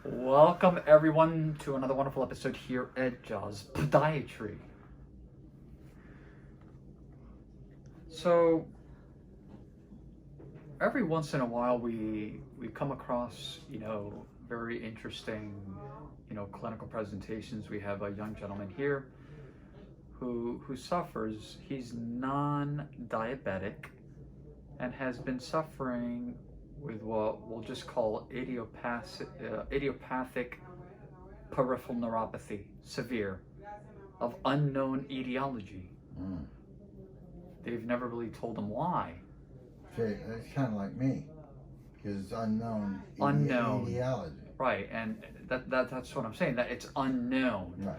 Welcome everyone to another wonderful episode here at Podiatry. So every once in a while we come across, very interesting, clinical presentations. We have a young gentleman here who suffers. He's non-diabetic and has been suffering with what we'll just call idiopathic peripheral neuropathy, severe, of unknown etiology. They've never really told him why. Okay, that's kind of like me, because it's unknown. Etiology. Right, and that's what I'm saying, that it's unknown. Right.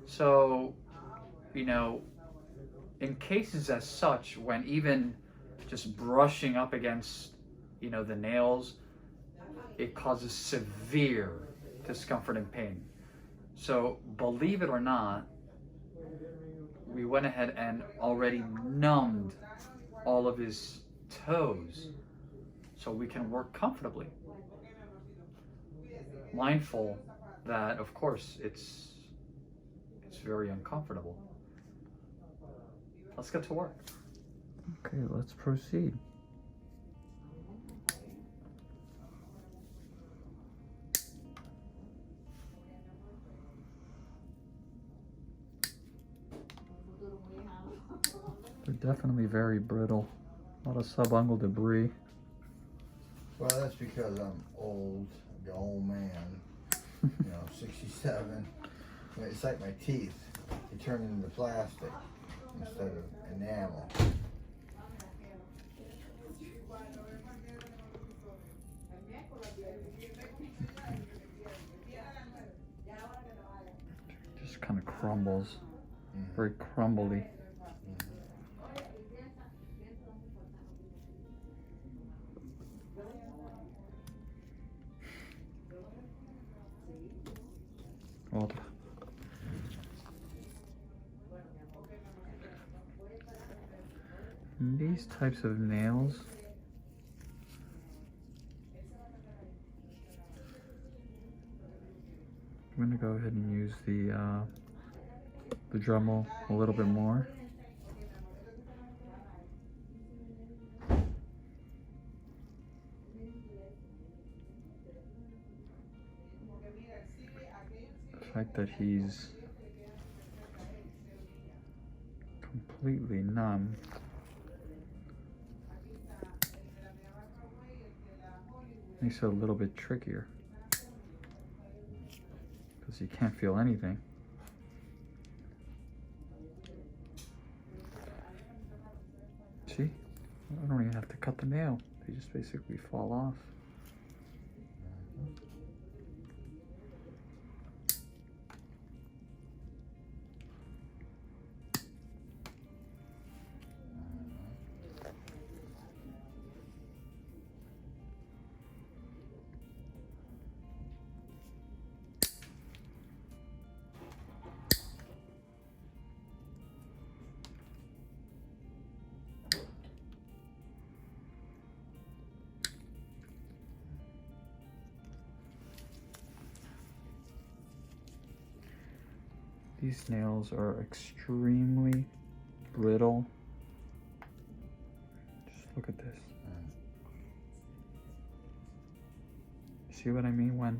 So, in cases as such, when even just brushing up against, the nails, it causes severe discomfort and pain. So, believe it or not, we went ahead and already numbed all of his toes so we can work comfortably. Mindful that, of course, it's very uncomfortable. Let's get to work. Okay, let's proceed. They're definitely very brittle. A lot of subungual debris. Well, that's because I'm old, the old man, 67. It's like my teeth. They turn into plastic instead of enamel. Just kind of crumbles. Very crumbly. Otra. These types of nails I'm going to go ahead and use the Dremel a little bit more. The fact that he's completely numb makes it a little bit trickier because you can't feel anything. See? I don't even have to cut the nail. They just basically fall off. These nails are extremely brittle. Just look at this. See what I mean when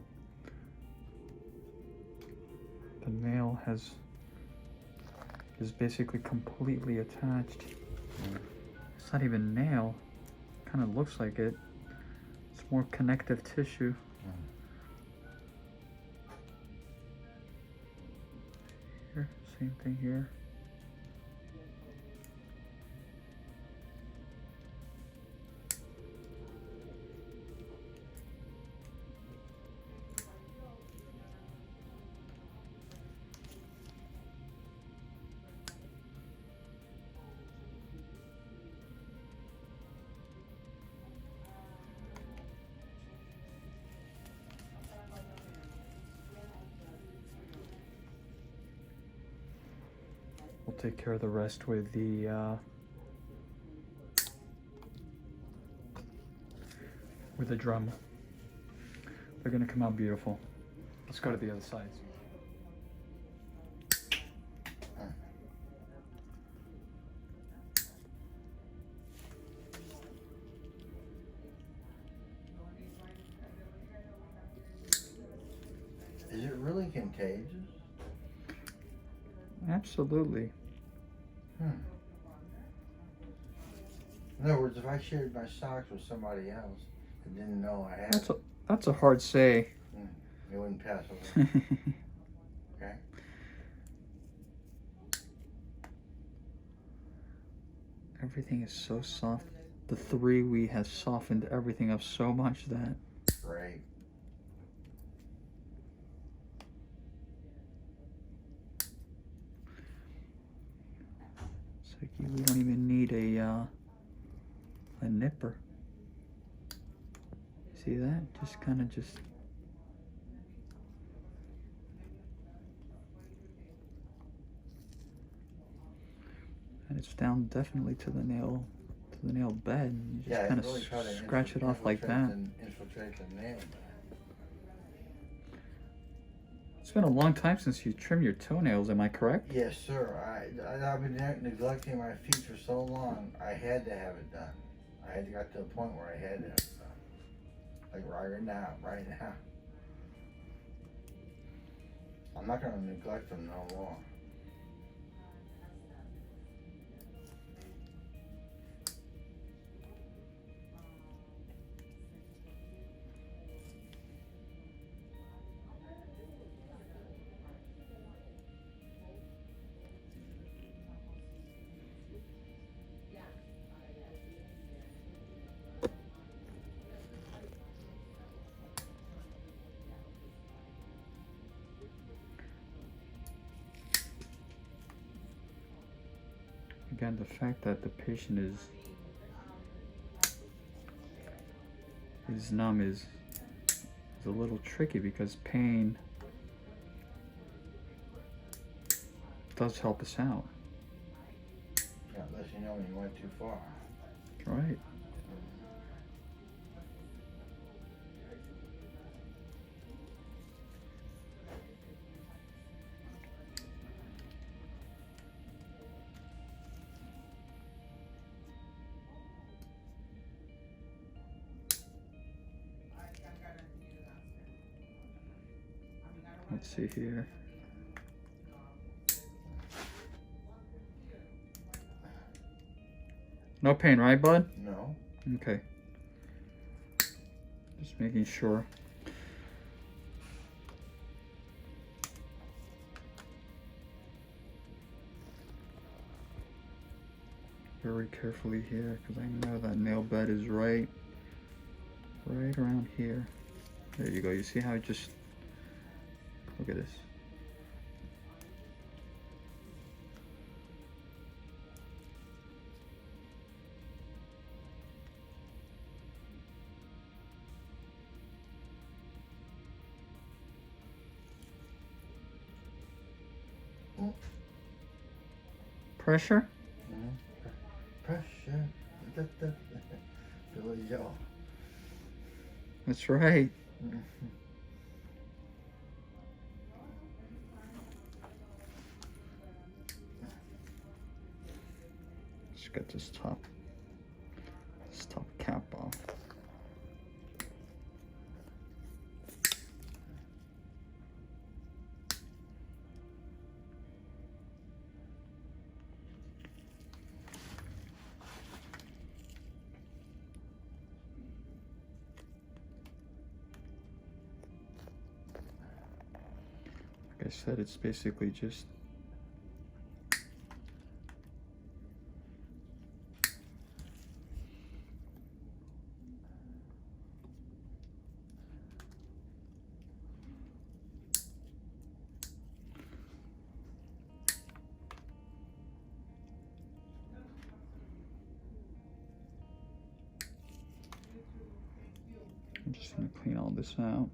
the nail is basically completely attached. It's not even nail. Kind of looks like it. It's more connective tissue. Here, same thing here. We'll take care of the rest with the Dremel. They're gonna come out beautiful. Let's go to the other sides. Is it really contagious? Absolutely. In other words, if I shared my socks with somebody else and didn't know I had it, That's a hard say. it wouldn't pass away. Okay? Everything is so soft. The 3-week has softened everything up so much that Great. it's like we don't even need a nipper. See that? Just kind of just. And it's down definitely to the nail bed. You just kind of really try to scratch it off like that. Infiltrate the nail. It's been a long time since you trimmed your toenails, am I correct? Yes, sir. I've been neglecting my feet for so long. I had to have it done. I had to got to a point where I had to have it done. Like right now. I'm not going to neglect them no more. Again, the fact that the patient is numb is a little tricky because pain does help us out. Yeah, unless you know when you went too far. Right. Let's see here. No pain, right, bud? No. Okay. Just making sure. Very carefully here, because I know that nail bed is right around here. There you go. You see how it just, look at this. Pressure? Pressure. Billy Joe. That's right. Just get this top cap off. Like I said, it's basically just I'm just gonna clean all this out.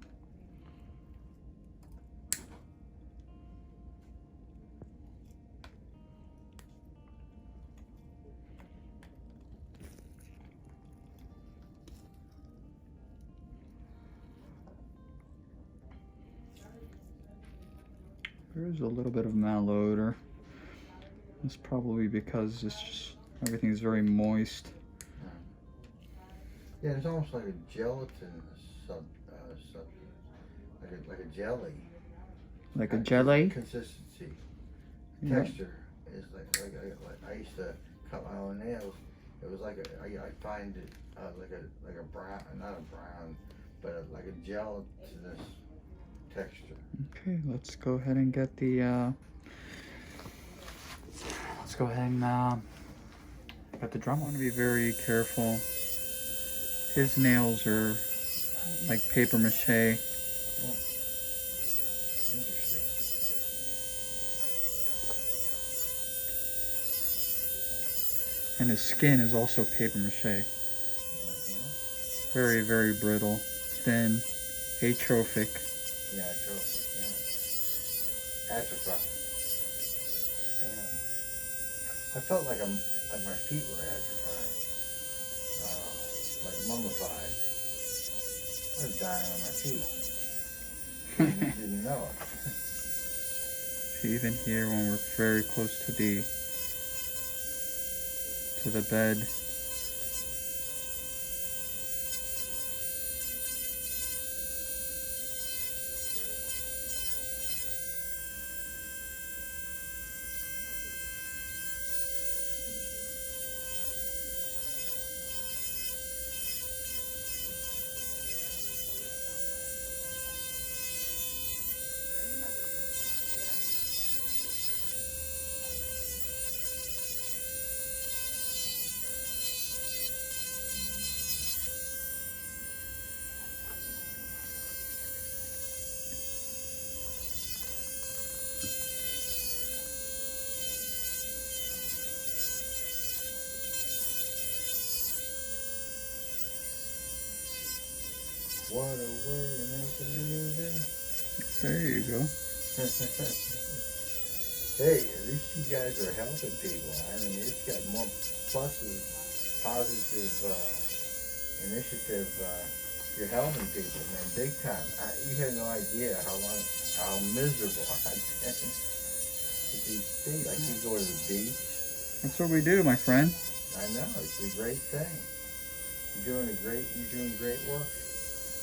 There is a little bit of malodor. It's probably because it's just everything is very moist. Yeah, it's almost like a gelatin substance, like a jelly. Like a jelly? Consistency, Yeah. texture is like I used to cut my own nails. It was like I find it like a brown, not a brown, but like a gelatinous texture. Okay, let's go ahead and get the let's go ahead and get the Dremel. I want to be very careful. His nails are like paper mache. Interesting. And his skin is also paper mache. Very, very brittle, thin, atrophic. Yeah, atrophic. Yeah, atrophied. Yeah, I felt like my feet were atrophying, like mummified. I was dying on my feet. Didn't know it. Even here, when we're very close to the bed. What a way to make a living. There you go. Hey, at least you guys are helping people. I mean, it's got more pluses, positive initiative. You're helping people, man, big time. You have no idea how miserable I've been with these feet. I can go to the beach. That's what we do, my friend. I know, it's a great thing. You're doing great work.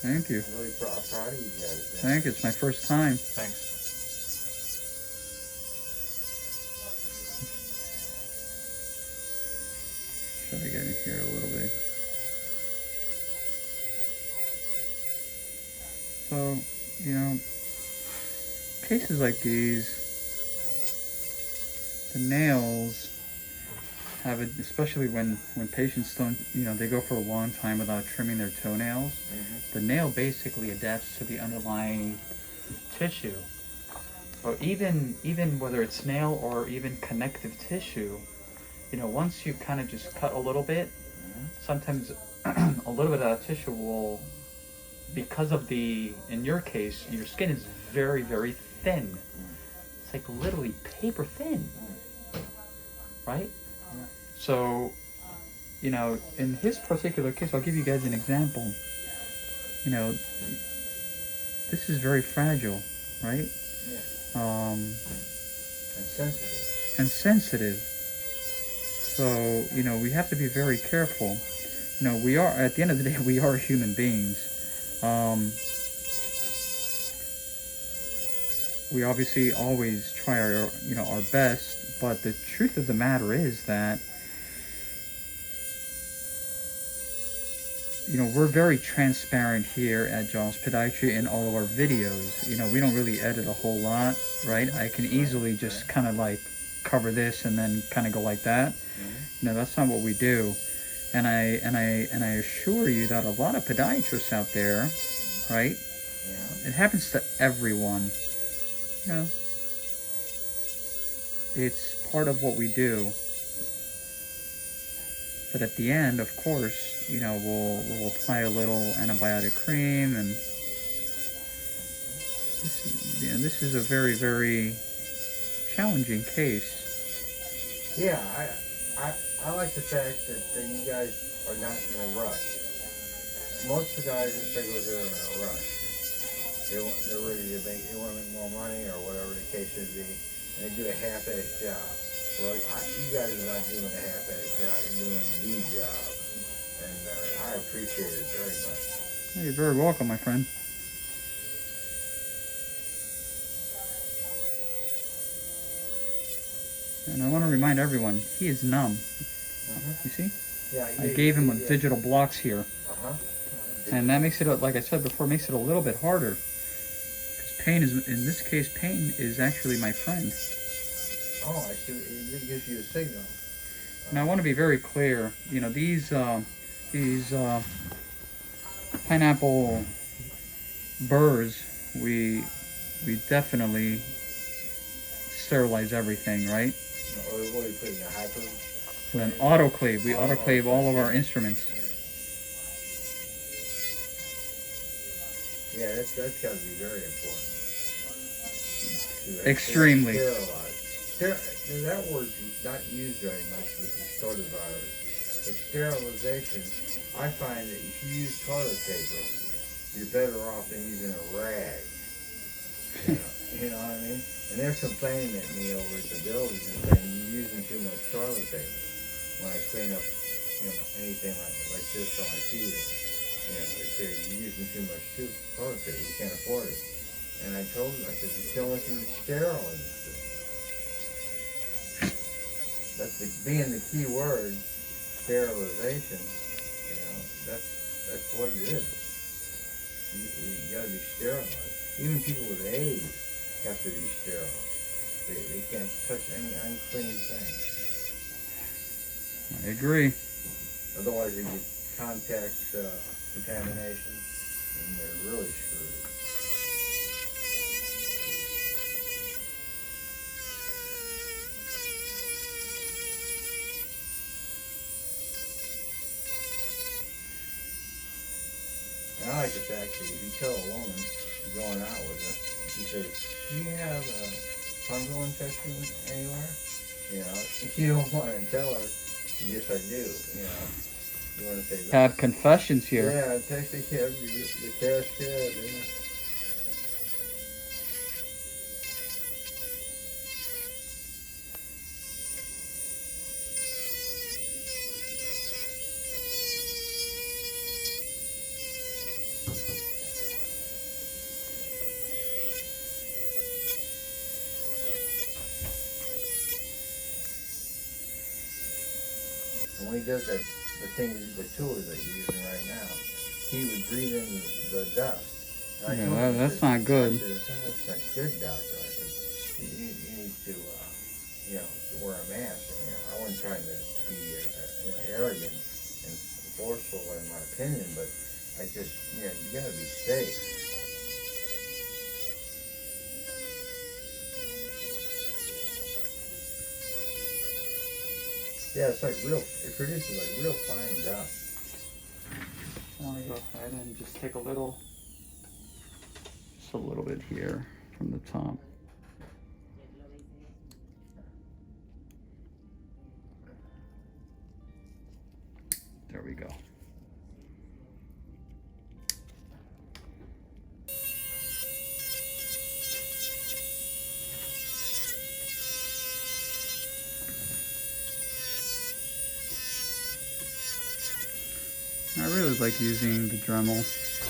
Thank you. I'm really proud of you guys, man. Thank you. It's my first time. Thanks. Try to get in here a little bit. So, you know, cases like these, the nails have it, especially when patients don't, you know, they go for a long time without trimming their toenails. The nail basically adapts to the underlying tissue. So even whether it's nail or even connective tissue, you know, once you kind of just cut a little bit, sometimes a little bit of that tissue will, because of in your case, your skin is very, very thin. It's like literally paper thin, right? So, you know, in his particular case, I'll give you guys an example. You know, this is very fragile, right? Yeah. And sensitive. So, you know, we have to be very careful. You know, we are, at the end of the day, we are human beings. We obviously always try our best, but the truth of the matter is that, you know, we're very transparent here at John's Podiatry in all of our videos. You know, we don't really edit a whole lot, right? I can easily just kind of like cover this and then kind of go like that. You know, that's not what we do. And I assure you that a lot of podiatrists out there, right? Yeah. It happens to everyone. You know, it's part of what we do. But at the end, of course, you know, we'll apply a little antibiotic cream, and this is a very, very challenging case. Yeah, I like the fact that you guys are not in a rush. Most podiatrists, regulars, are in a rush. They're ready to they want to make more money or whatever the case should be, and they do a half-ass job. Well, you guys are not doing a half-ass job. You're doing the job, and I appreciate it very much. Hey, you're very welcome, my friend. And I want to remind everyone, he is numb. You see? Yeah, I gave him yeah. digital blocks here. Uh-huh. And that makes it, like I said before, makes it a little bit harder. Because pain is, in this case, pain is actually my friend. Oh, I see. It gives you a signal. Now I want to be very clear. You know, these pineapple burrs, we definitely sterilize everything, right? Or what do you put in a hyper? And then autoclave. We autoclave all of our instruments. Yeah, that's got to be very important. Extremely. Sterilize. That word's not used very much with the sort of virus. But sterilization, I find that if you use toilet paper, you're better off than using a rag. You know what I mean? And they're complaining at me over at the building and saying, you're using too much toilet paper. When I clean up, anything like this on my feet, they say, you're using too much toilet paper. We can't afford it. And I told them, I said, it's the only thing that's sterile in this business. That's being the key word, sterilization. That's what it is. You got to be sterilized. Even people with AIDS have to be sterile. They can't touch any unclean thing. I agree. Otherwise, they get contact contamination, and they're really screwed. And I like the fact that if you tell a woman you're going out with her, she says, do you have a fungal infection anywhere? You don't want to tell her, yes I do, You want to say that. Have confessions here. Yeah, text the kid, the cash kid, And when he does that, the tool that you're using right now, he would breathe in the dust. And I told him, that's not good. I said, that's not good, doctor. I said, you need to, wear a mask. And, I wasn't trying to be, arrogant and forceful in my opinion, but I just, you got to be safe. Yeah, it's like it produces like real fine dust. I want to go ahead and just take a little bit here from the top. There we go. I really like using the Dremel.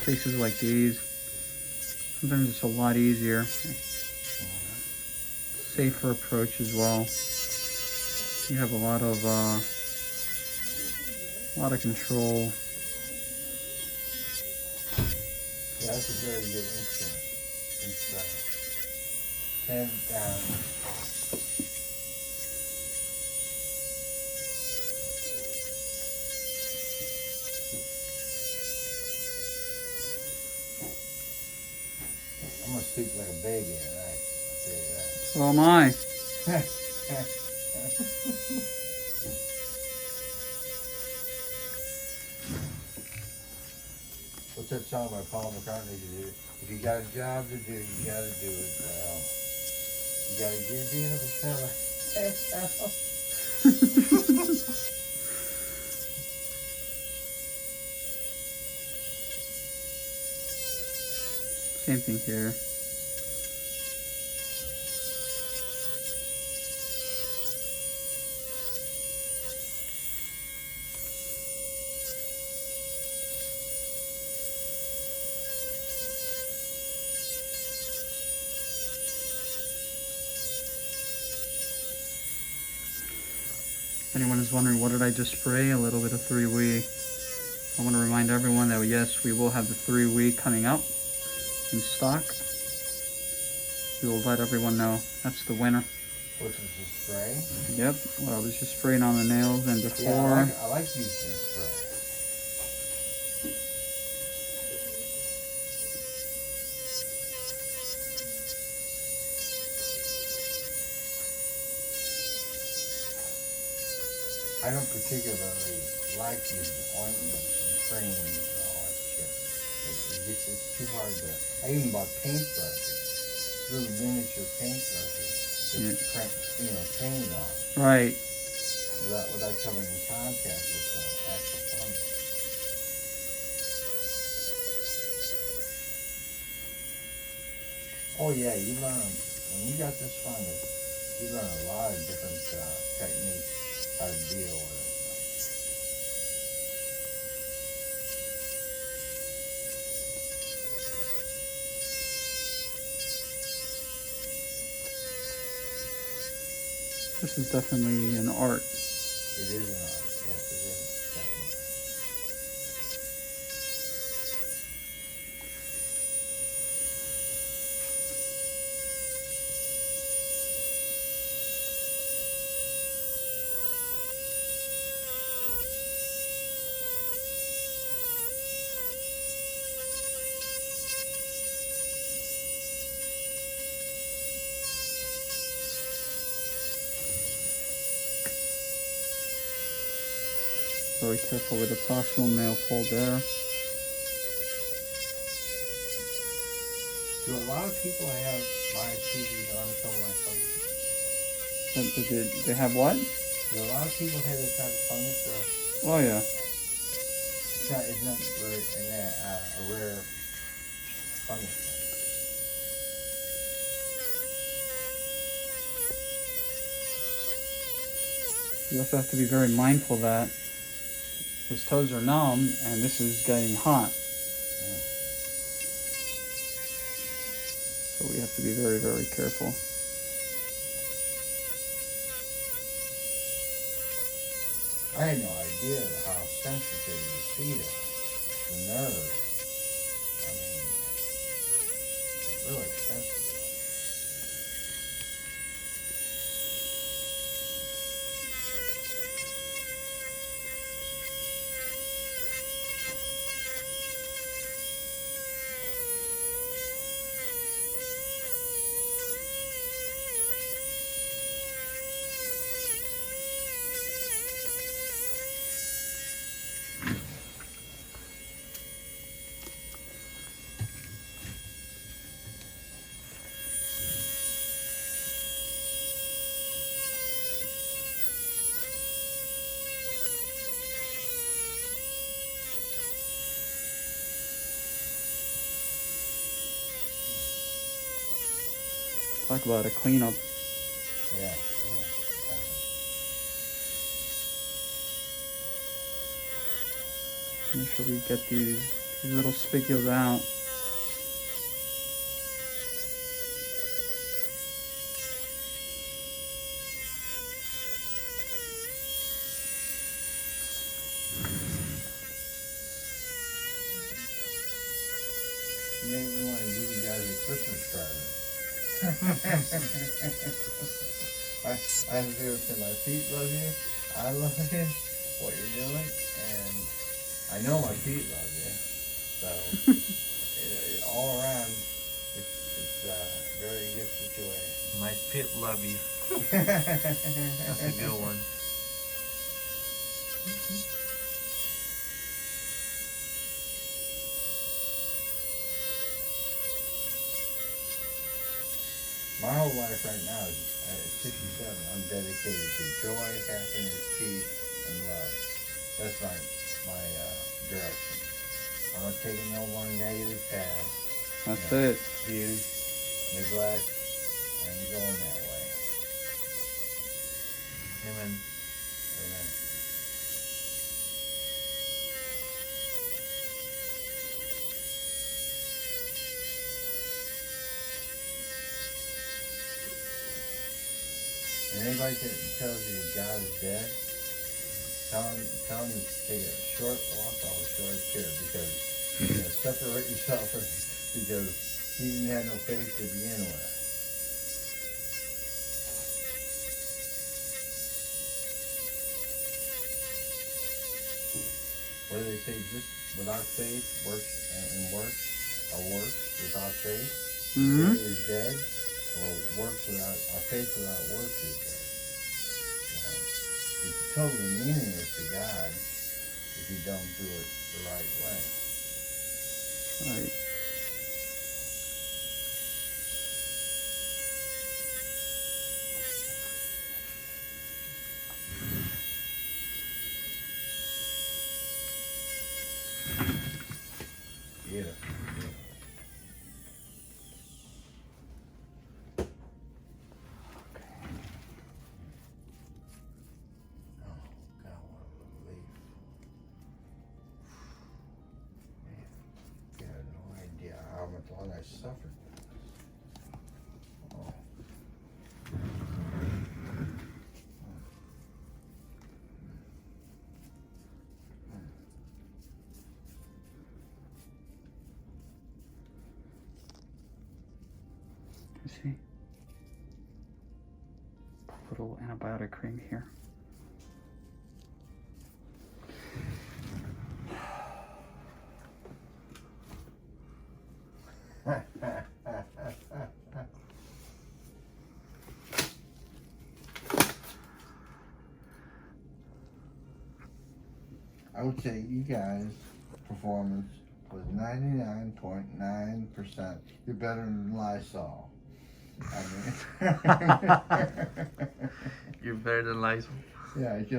Cases like these, sometimes it's a lot easier. Safer approach as well. You have a lot of control. Yeah, that's a very good instrument. It's hands down. I'm gonna sleep like a baby tonight, I'll tell you that. So am I. What's that song by Paul McCartney to do? If you got a job to do, you gotta do it well. You gotta give the other fella hell. Same thing here. anyone is wondering, what did I just spray? A little bit of 3-week. I want to remind everyone that yes, we will have the 3-week coming up in stock. We will let everyone know. That's the winner. Which is the spray? Yep, what I was just spraying on the nails and before. Yeah, I like using the spray. I don't particularly like using ointments and creams and all that shit. It's too hard to. I even bought paintbrushes, little miniature paintbrushes to paint on, Right. without coming in contact with the actual fungus. Oh yeah, you learn when you got this fungus. You learn a lot of different techniques how to deal with it. This is definitely an art. It is an art, yes it is, definitely. Very careful with the proximal nail fold there. Do a lot of people have mycetes on some of my fungus? They have what? Do a lot of people have this type of fungus? Oh yeah. It's not a rare fungus. You also have to be very mindful that his toes are numb and this is getting hot. So we have to be very, very careful. I had no idea how sensitive your feet are, the nerves. I mean, really sensitive. Talk about a cleanup. Yeah. Make sure we get these little spicules out. You made me want to give you guys a Christmas present. I have to say my feet love you, I love you, what you're doing, and I know my feet love you. So all around, it's a very good situation. My pit love you. That's a good one. My whole life right now is at 57. I'm dedicated to joy, happiness, peace, and love. That's my direction. I'm not taking no one negative path. That's it. Abuse, neglect, and going that way. Amen. Amen. And anybody that tells you that God is dead, tell him to take a short walk off a short pier because separate yourself because he didn't have no faith to begin with. What do they say? Just without faith works without faith. Mm-hmm. Faith is dead. Well, faith without works is dead. It's totally meaningless to God if you don't do it the right way. Right. Yeah. I suffered. Oh. You see? Put a little antibiotic cream here. I would say you guys' performance was 99.9%. You're better than Lysol. I mean, You're better than Lysol. yeah, it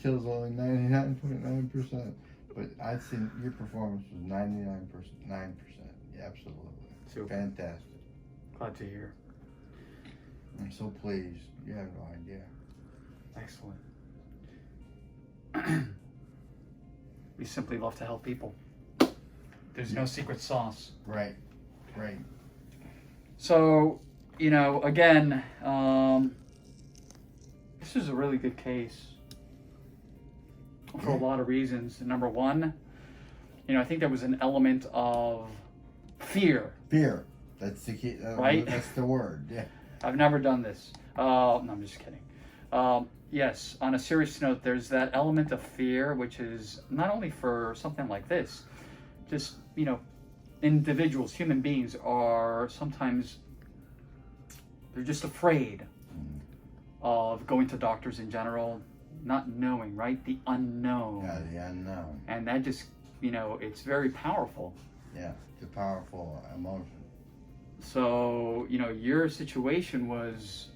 kills only 99.9%. But I'd say your performance was 99%. Yeah, absolutely. Super. Fantastic. Glad to hear. I'm so pleased. You have no idea. Excellent. We simply love to help people. There's no secret sauce. Right. So, again, this is a really good case for a lot of reasons. Number one, I think there was an element of fear. Fear. That's the key. Right? That's the word. Yeah. I've never done this. No, I'm just kidding. Yes, on a serious note, there's that element of fear, which is not only for something like this, just, individuals, human beings are sometimes, they're just afraid of going to doctors in general, not knowing, right? The unknown. Yeah, the unknown. And that just, it's very powerful. Yeah, it's a powerful emotion. So, your situation was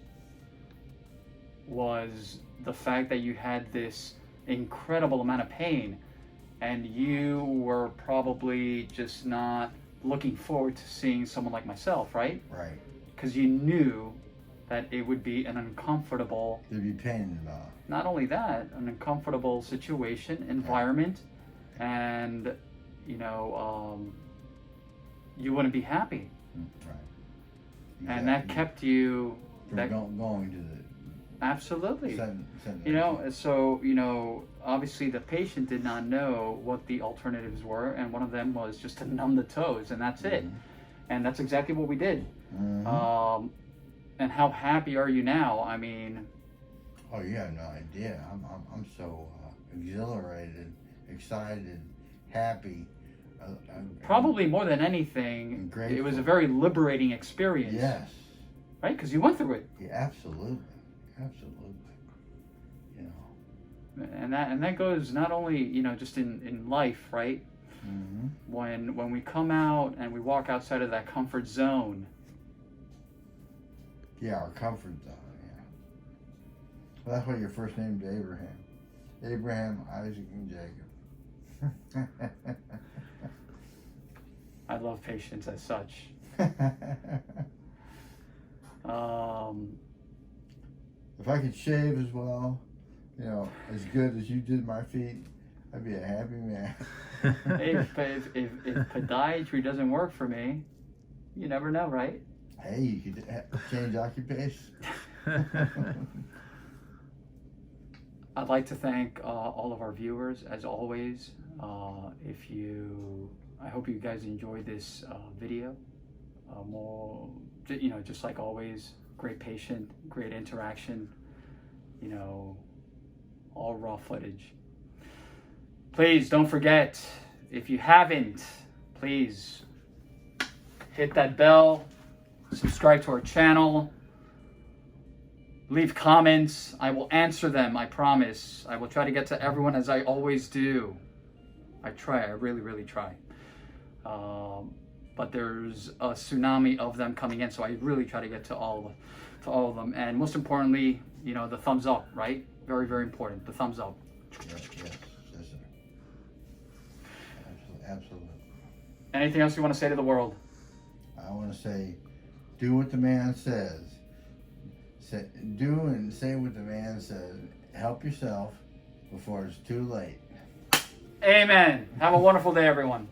the fact that you had this incredible amount of pain and you were probably just not looking forward to seeing someone like myself, right? Right. Because you knew that it would be an uncomfortable, There'd be pain involved. not only that, an uncomfortable situation, environment, and, you wouldn't be happy. Right. And that kept you... From going to the... Absolutely. Sudden So, obviously the patient did not know what the alternatives were, and one of them was just to numb the toes, and that's it. And that's exactly what we did. Mm-hmm. And how happy are you now? I mean... Oh, you have no idea. I'm so exhilarated, excited, happy. Probably more than anything, grateful. It was a very liberating experience. Yes. Right? Because you went through it. Yeah, absolutely. And that goes not only, just in life, right? Mm-hmm. When we come out and we walk outside of that comfort zone. Yeah, our comfort zone, yeah. Well, that's why your first name's Abraham. Abraham, Isaac, and Jacob. I love patients as such. If I could shave as well, as good as you did my feet, I'd be a happy man. if podiatry doesn't work for me, you never know, right? Hey, you could change occupation. I'd like to thank all of our viewers, as always. I hope you guys enjoyed this video. More, you know, just like always, great patient, great interaction, you know, all raw footage. Please don't forget, if you haven't, please hit that bell, subscribe to our channel, leave comments. I will answer them, I promise. I will try to get to everyone as I always do. I try, I really, really try. But there's a tsunami of them coming in, so I really try to get to all of them. And most importantly, you know, the thumbs up, right? Very, very important, the thumbs up. Yes, sir. Absolutely. Anything else you want to say to the world? I want to say, do what the man says. Do and say what the man says. Help yourself before it's too late. Amen. Have a wonderful day, everyone.